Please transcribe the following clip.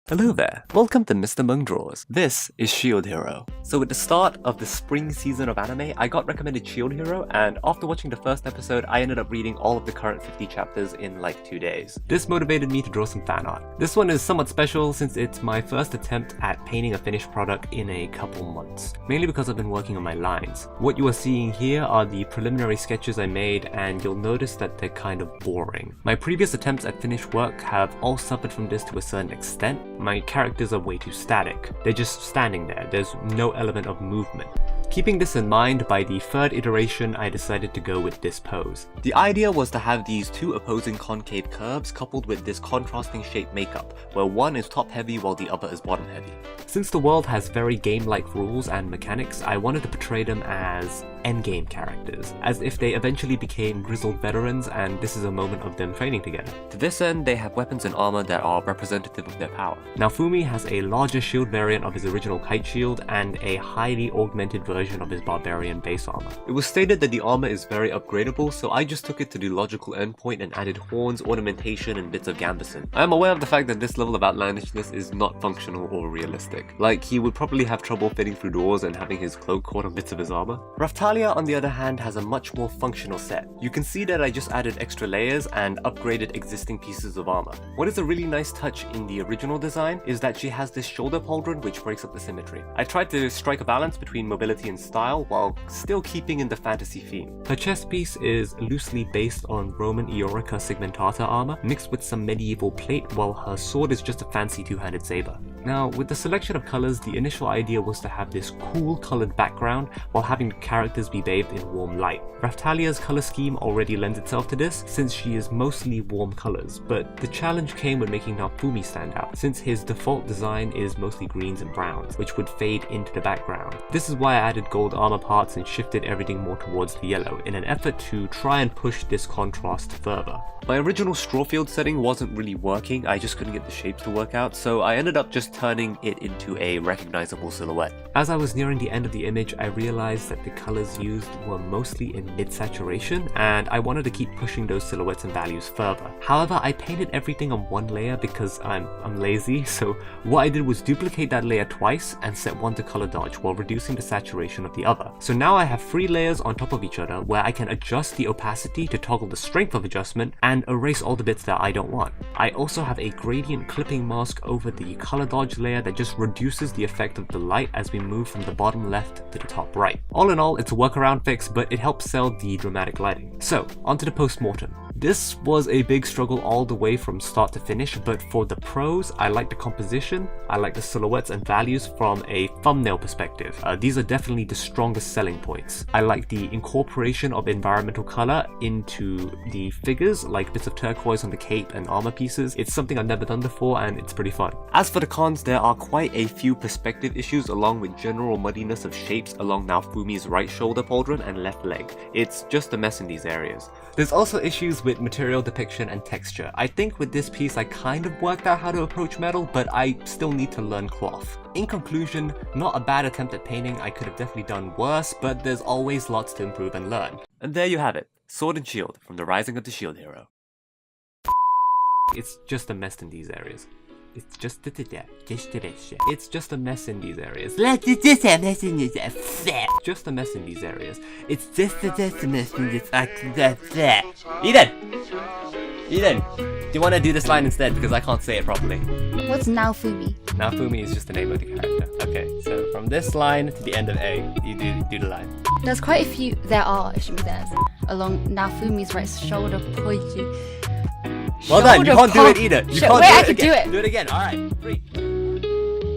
Hello there, welcome to Mr. Mung Draws. This is Shield Hero. So at the start of the spring season of anime, I got recommended Shield Hero, and after watching the first episode, I ended up reading all of the current 50 chapters in like 2 days. This motivated me to draw some fan art. This one is somewhat special since it's my first attempt at painting a finished product in a couple months, mainly because I've been working on my lines. What you are seeing here are the preliminary sketches I made, and you'll notice that they're kind of boring. My previous attempts at finished work have all suffered from this to a certain extent. My characters are way too static. They're just standing there, there's no element of movement. Keeping this in mind, by the third iteration I decided to go with this pose. The idea was to have these two opposing concave curves coupled with this contrasting shape makeup, where one is top heavy while the other is bottom heavy. Since the world has very game-like rules and mechanics, I wanted to portray them as endgame characters, as if they eventually became grizzled veterans and this is a moment of them training together. To this end, they have weapons and armor that are representative of their power. Now Fumi has a larger shield variant of his original kite shield and a highly augmented version of his barbarian base armor. It was stated that the armor is very upgradable, so I just took it to the logical endpoint and added horns, ornamentation, and bits of gambeson. I am aware of the fact that this level of outlandishness is not functional or realistic. Like, he would probably have trouble fitting through doors and having his cloak caught on bits of his armor. Raftalia, on the other hand, has a much more functional set. You can see that I just added extra layers and upgraded existing pieces of armor. What is a really nice touch in the original design is that she has this shoulder pauldron which breaks up the symmetry. I tried to strike a balance between mobility and style while still keeping in the fantasy theme. Her chest piece is loosely based on Roman Eorica segmentata armor mixed with some medieval plate, while her sword is just a fancy two-handed saber. Now, with the selection of colors, the initial idea was to have this cool colored background while having the characters be bathed in warm light. Raftalia's color scheme already lends itself to this since she is mostly warm colors, but the challenge came when making Naofumi stand out, since his default design is mostly greens and browns, which would fade into the background. This is why I added gold armor parts and shifted everything more towards the yellow in an effort to try and push this contrast further. My original Strawfield setting wasn't really working, I just couldn't get the shapes to work out, so I ended up just turning it into a recognizable silhouette. As I was nearing the end of the image, I realized that the colors used were mostly in mid-saturation, and I wanted to keep pushing those silhouettes and values further. However, I painted everything on one layer because I'm lazy, so what I did was duplicate that layer twice and set one to color dodge while reducing the saturation of the other. So now I have 3 layers on top of each other where I can adjust the opacity to toggle the strength of adjustment and erase all the bits that I don't want. I also have a gradient clipping mask over the color dodge layer that just reduces the effect of the light as we move from the bottom left to the top right. All in all, it's a workaround fix, but it helps sell the dramatic lighting. So, onto the post-mortem. This was a big struggle all the way from start to finish, but for the pros, I like the composition, I like the silhouettes and values from a thumbnail perspective. These are definitely the strongest selling points. I like the incorporation of environmental color into the figures, like bits of turquoise on the cape and armor pieces. It's something I've never done before and it's pretty fun. As for the cons, there are quite a few perspective issues along with general muddiness of shapes along Naofumi's right shoulder pauldron and left leg. It's just a mess in these areas. There's also issues with material depiction and texture. I think with this piece I kind of worked out how to approach metal, but I still need to learn cloth. In conclusion, not a bad attempt at painting. I could have definitely done worse, but there's always lots to improve and learn. And there you have it, Sword and Shield from the Rising of the Shield Hero. It's just a mess in these areas. It's just a It's just a mess in these areas. Just a mess in these areas. Just a mess in these areas. It's just a mess in this. Eden, do you want to do this line instead because I can't say it properly? What's Naofumi? Naofumi is just the name of the character. Okay, so from this line to the end of A, you do the line. There's quite a few. It should be there. Along Naofumi's right shoulder point. Well done, you can't do it either. You can't Wait, do I it can again. do it. Do it again. Alright, 3,